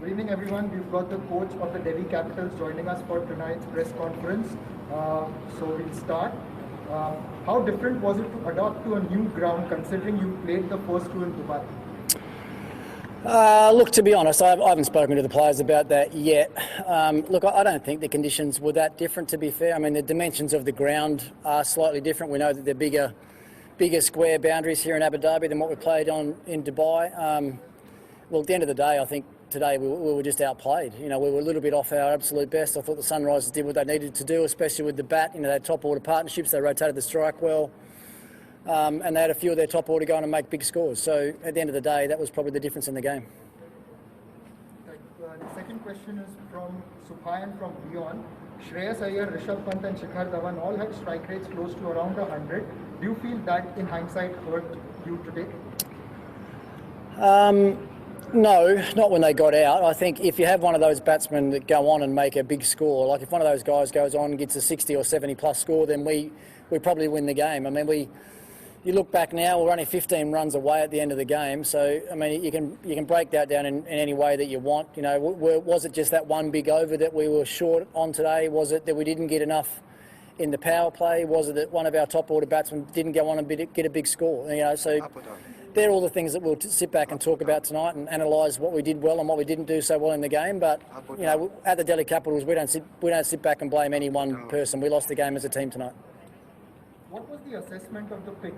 Good evening, everyone. We've got the coach of the Delhi Capitals joining us for tonight's press conference. So we'll start. How different was it to adapt to a new ground, considering you played the first two in Dubai? Look, to be honest, I haven't spoken to the players about that yet. Look, I don't think the conditions were that different, to be fair. I mean, the dimensions of the ground are slightly different. We know that they're bigger square boundaries here in Abu Dhabi than what we played on in Dubai. Well, at the end of the day, I think today we were just outplayed. You know, we were a little bit off our absolute best. I thought the Sunrisers did what they needed to do, especially with the bat. You know, they had top order partnerships. They rotated the strike well. And they had a few of their top order going and make big scores. So at the end of the day, that was probably the difference in the game. The second question is from Suphayan from Lyon. Shreyas Iyer, Rishabh Pant and Shikhar Dhawan all had strike rates close to around 100. Do you feel that in hindsight hurt you today? No, not when they got out. I think if you have one of those batsmen that go on and make a big score, like if one of those guys goes on and gets a 60 or 70 plus score, then we probably win the game. I mean, you look back now, we're only 15 runs away at the end of the game. So, I mean, you can break that down in any way that you want. You know, was it just that one big over that we were short on today? Was it that we didn't get enough in the power play? Was it that one of our top order batsmen didn't go on and get a big score? You know, so they're all the things that we'll sit back and talk about tonight and analyse what we did well and what we didn't do so well in the game. But, you know, at the Delhi Capitals, we don't sit back and blame any one person. We lost the game as a team tonight. What was the assessment of the pitch?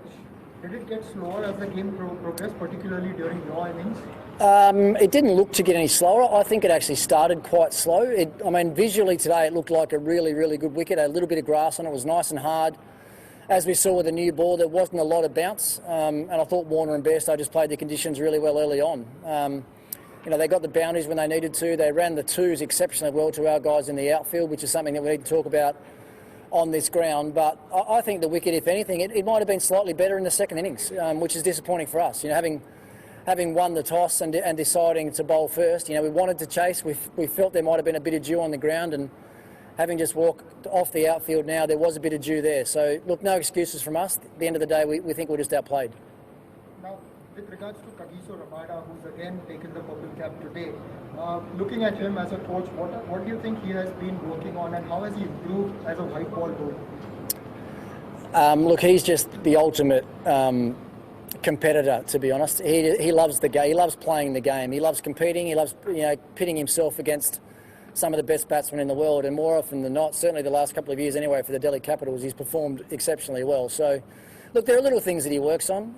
Did it get slower as the game progressed, particularly during your innings? It didn't look to get any slower. I think it actually started quite slow. I mean, visually today it looked like a really, really good wicket. A little bit of grass on it. It was nice and hard. As we saw with the new ball, there wasn't a lot of bounce. And I thought Warner and Bairstow just played the conditions really well early on. You know, they got the boundaries when they needed to. They ran the twos exceptionally well to our guys in the outfield, which is something that we need to talk about on this ground. But I think the wicket, if anything, it might have been slightly better in the second innings, which is disappointing for us. You know, having won the toss and deciding to bowl first, you know, we wanted to chase. We felt there might have been a bit of dew on the ground, and having just walked off the outfield now, there was a bit of dew there. So, look, no excuses from us. At the end of the day, we think we're just outplayed. Now, with regards to Kagiso Rabada, who's again taken the purple cap today, looking at him as a coach, what do you think he has been working on, and how has he improved as a white ball bowler? Look, he's just the ultimate competitor, to be honest. He loves the game. He loves playing the game. He loves competing. He loves, you know, pitting himself against some of the best batsmen in the world, and more often than not, certainly the last couple of years anyway, for the Delhi Capitals, he's performed exceptionally well. So, look, there are little things that he works on.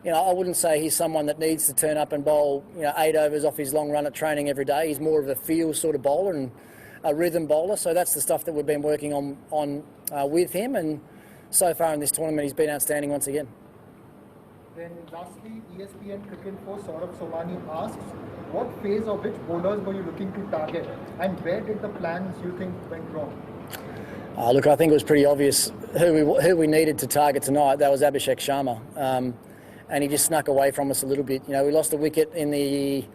You know, I wouldn't say he's someone that needs to turn up and bowl, you know, 8 overs off his long run at training every day. He's more of a feel sort of bowler and a rhythm bowler. So that's the stuff that we've been working on with him. And so far in this tournament, he's been outstanding once again. Then lastly, ESPN Cricinfo Saurabh Somani asks, what phase of which bowlers were you looking to target, and where did the plans you think went wrong? Look, I think it was pretty obvious who we needed to target tonight. That was Abhishek Sharma. And he just snuck away from us a little bit. You know, we lost a wicket in the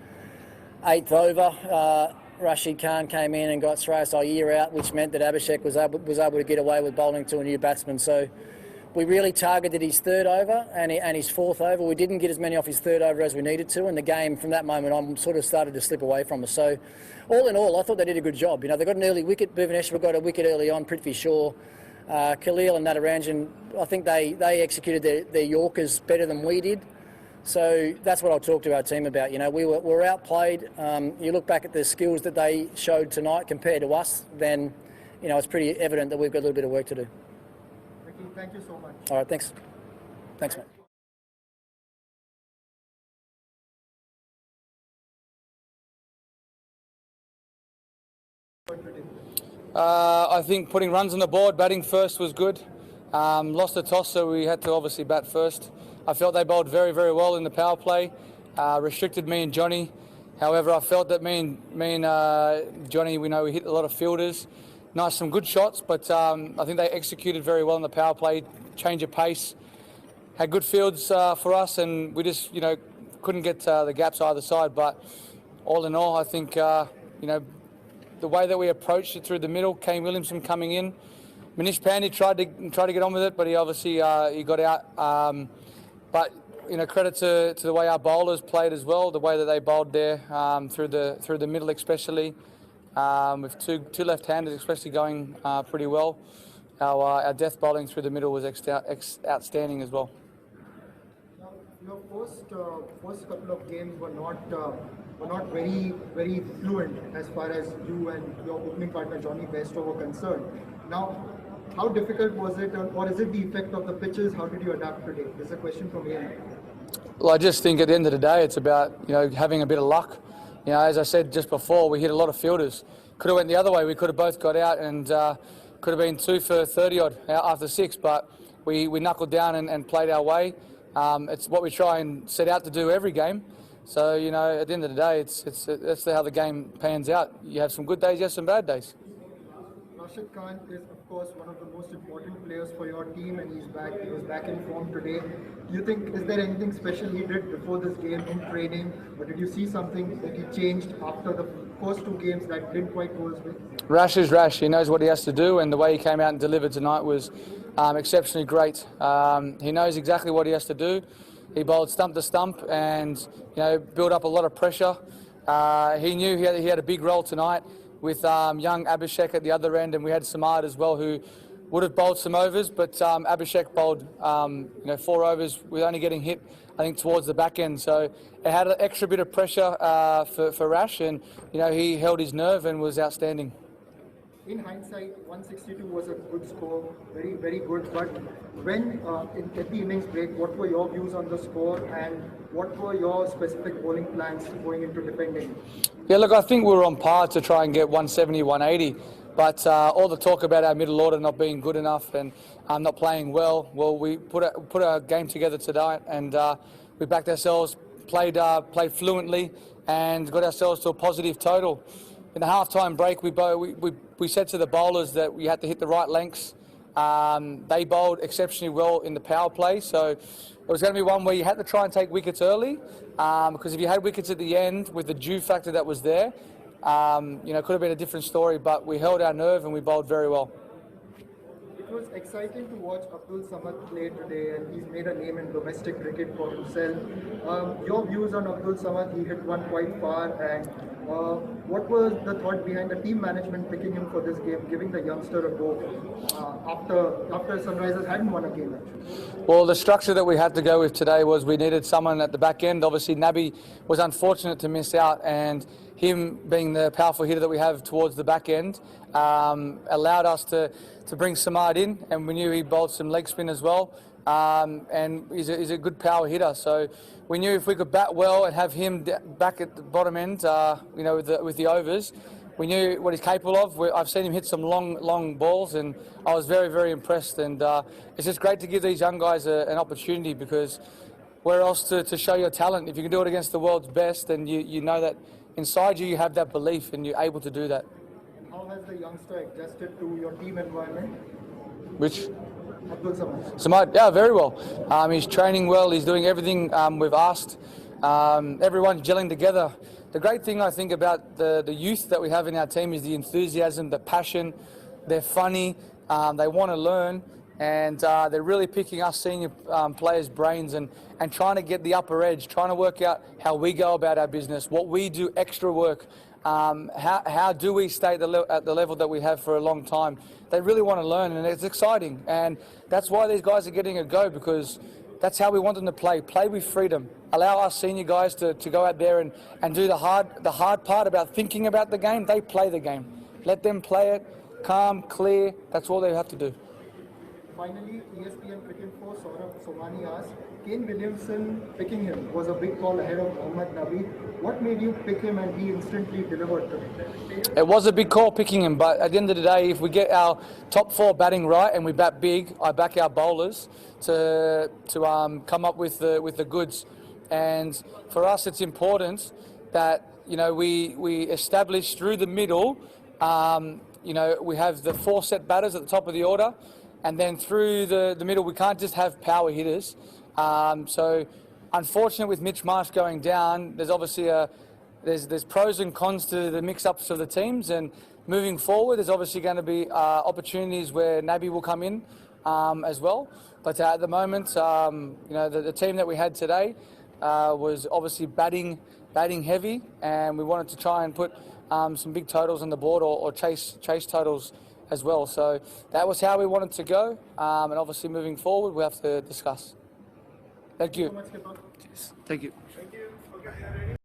8th over. Rashid Khan came in and got Shreyas Iyer out, which meant that Abhishek was able to get away with bowling to a new batsman. So we really targeted his 3rd over and his 4th over. We didn't get as many off his 3rd over as we needed to, and the game from that moment on sort of started to slip away from us. So all in all, I thought they did a good job. You know, they got an early wicket. Bhuvaneshwar got a wicket early on, Prithvi Shaw. Khalil and Natarajan, I think they executed their Yorkers better than we did. So that's what I'll talk to our team about. You know, we were outplayed. You look back at the skills that they showed tonight compared to us, then, you know, it's pretty evident that we've got a little bit of work to do. Ricky, thank you so much. All right, thanks. Thanks, mate. I think putting runs on the board, batting first was good. Lost the toss, so we had to obviously bat first. I felt they bowled very, very well in the power play. Restricted me and Johnny. However, I felt that me and Johnny, we hit a lot of fielders. Some good shots, but I think they executed very well in the power play. Change of pace, had good fields for us, and we just, couldn't get the gaps either side. But all in all, I think, the way that we approached it through the middle, Kane Williamson coming in, Manish Pandey tried to get on with it, but he obviously he got out. But credit to the way our bowlers played as well, the way that they bowled there through the middle especially, with two left-handers especially going pretty well. Our death bowling through the middle was outstanding as well. Now, your first couple of games were not very fluent as far as you and your opening partner Johnny Bairstow were concerned. Now, how difficult was it, or is it the effect of the pitches? How did you adapt today? This is a question from Ian. Well, I just think at the end of the day, it's about having a bit of luck. As I said just before, we hit a lot of fielders. Could have went the other way. We could have both got out and could have been 2 for 30 odd after 6, but we knuckled down and played our way. It's what we try and set out to do every game. So at the end of the day, that's how the game pans out. You have some good days, you have some bad days. Rashid Khan is, of course, one of the most important players for your team, and he's back. He was back in form today. Do you think, is there anything special he did before this game in training, or did you see something that he changed after the first 2 games that didn't quite go his way? Rash is Rash. He knows what he has to do, and the way he came out and delivered tonight was exceptionally great. He knows exactly what he has to do. He bowled stump to stump and built up a lot of pressure. He knew he had a big role tonight with young Abhishek at the other end, and we had Samad as well, who would have bowled some overs, but Abhishek bowled 4 overs with only getting hit, I think, towards the back end. So it had an extra bit of pressure for Rash, and he held his nerve and was outstanding. In hindsight, 162 was a good score, very, very good. But when at the innings break, what were your views on the score, and what were your specific bowling plans going into defending? Yeah, look, I think we were on par to try and get 170, 180. But all the talk about our middle order not being good enough and not playing well, we put our game together tonight, and we backed ourselves, played fluently, and got ourselves to a positive total. In the half-time break, we said to the bowlers that we had to hit the right lengths. They bowled exceptionally well in the power play, so it was going to be one where you had to try and take wickets early, because if you had wickets at the end with the dew factor that was there, it could have been a different story, but we held our nerve and we bowled very well. It was exciting to watch Abdul Samad play today, and he's made a name in domestic cricket for himself. Your views on Abdul Samad? He hit one quite far, and what was the thought behind the team management picking him for this game, giving the youngster a go after Sunrisers hadn't won a game actually? Well, the structure that we had to go with today was we needed someone at the back end. Obviously, Nabi was unfortunate to miss out, and him being the powerful hitter that we have towards the back end allowed us to bring Samad in, and we knew he bowled some leg spin as well, and he's a good power hitter. So we knew if we could bat well and have him back at the bottom end, with the overs, we knew what he's capable of. I've seen him hit some long balls, and I was very, very impressed. And it's just great to give these young guys an opportunity, because where else to show your talent? If you can do it against the world's best, then you know that inside you have that belief and you're able to do that. How has the youngster adjusted to your team environment? Which? Abdul Samad. Samad, yeah, very well. He's training well. He's doing everything we've asked. Everyone's gelling together. The great thing I think about the youth that we have in our team is the enthusiasm, the passion. They're funny. They want to learn, and they're really picking us senior players' brains and trying to get the upper edge, trying to work out how we go about our business, what we do extra work. How do we stay at the level that we have for a long time? They really want to learn, and it's exciting. And that's why these guys are getting a go, because that's how we want them to play. Play with freedom. Allow our senior guys to go out there and do the hard part about thinking about the game. They play the game. Let them play it, calm, clear. That's all they have to do. Finally, ESPN Cricket 4 Saurabh Somani asked, Kane Williamson picking him was a big call ahead of Mohammad Nabi. What made you pick him and he instantly delivered today? It was a big call picking him, but at the end of the day, if we get our top 4 batting right and we bat big, I back our bowlers to come up with the goods. And for us, it's important that we establish through the middle. We have the 4 set batters at the top of the order. And then through the middle, we can't just have power hitters. So, unfortunate with Mitch Marsh going down, there's obviously there's pros and cons to the mix-ups of the teams. And moving forward, there's obviously going to be opportunities where Nabi will come in. as well. But at the moment, the team that we had today was obviously batting heavy, and we wanted to try and put some big totals on the board or chase totals as well. So that was how we wanted to go, and obviously moving forward we have to discuss. Thank you. Thank you so much, Skipper. Cheers. Thank you. Thank you. Okay, we are ready.